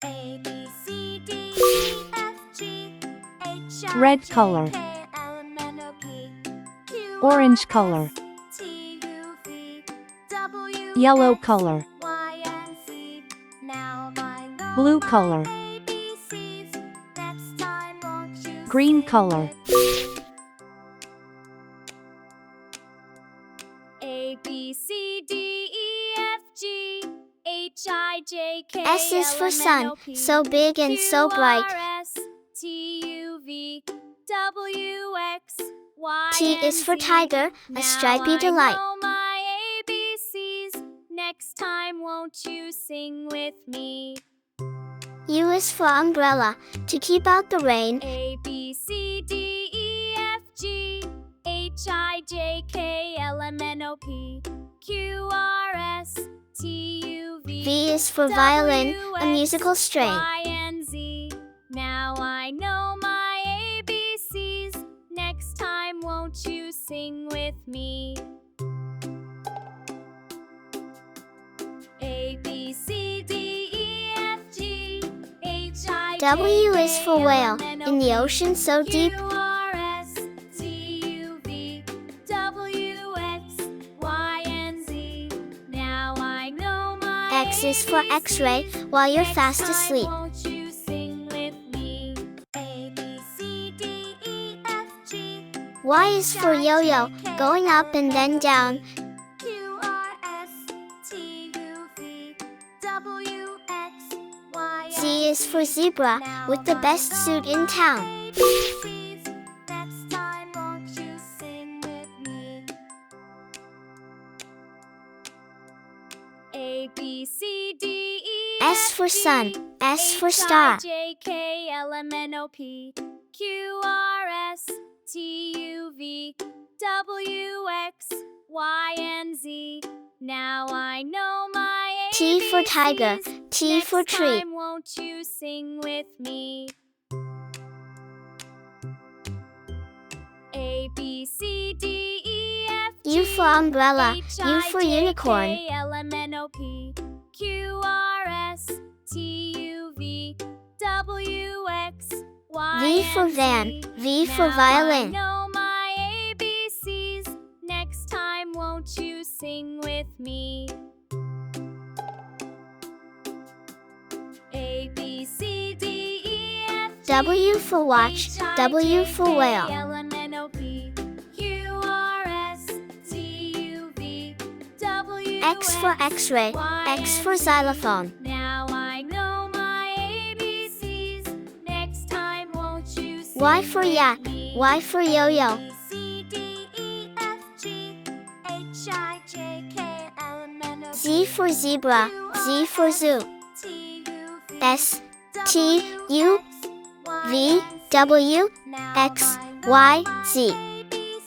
A, B, C, D, E, F, G, H, I, Red J, color. K, L, M, N, O, P, Q, Orange R, color. S, T, U, V, W, Yellow X, color. Y, and Z. Now I know Blue my color. ABCs. Next time won't you Green sing color. with me? A, B, C, D, E, F, G, H, I, J, K, S is for L, M, N, sun, O, P, so big and so bright. Q, R, S, T, U, V, W, X, Y, T and is for Z. tiger, a stripy delight. Now I know my ABCs. Next time won't you sing with me? U is for umbrella, to keep out the rain. A, B, C, D, E, F, G, H, I, J, K, L, M, N, O, P, Q, R, S, T, U, V. V is for violin, a musical string. Y, and Z. Now I know my ABCs. Next time won't you sing with me? A, B, C, D, E, F, G, H, I, J, W is for K, whale, L, M, N, O, in the P, ocean so deep. Q, R, S, T, U, V, W, X, Y, and Z. Now I know my X is for X-ray, while you're fast asleep. Won't you sing with me? A, B, C, D, E, F, G, Y is for yo-yo, going up and then down. Q, R, S, T, U, V, W, X, Y, and Z is for zebra, with the best suit in town. ABCs. Next time won't you sing with me? A, B, C, D, E, S F, for G, sun, S for H, star. I, J, K, L, M, N, O, P, Q, R, S, T, U, V, W, X, Y, and Z. Now I know my ABCs. T for tiger, T for Next tree. time won't you sing with me? A, B, C, D, E, F, G, U for umbrella, H, U for I, J, unicorn. K, L, M, N, O, P, Q, R, S, T, U, V, W, X, Y, V for and van, Z. V for Now violin. I know my ABCs. Next time won't you sing with me? A, B, C, D, E, F, G, W for watch, H, I, W J, for K, whale. L, M, N, O, P, Q, R, S, T, U, V, W, X for X-ray, Y, X and for Z. xylophone. Now I know my ABCs. Next time won't you sing Y for yak, with me? Y for yo-yo. A, B, C, D, E, F, G, H, I, J, K, L, M, N, O, P, Z for zebra, Z for zoo. T, U, V, S, T, W, U, X, Y, V, and Z. W, Now X, I know Y, my Z.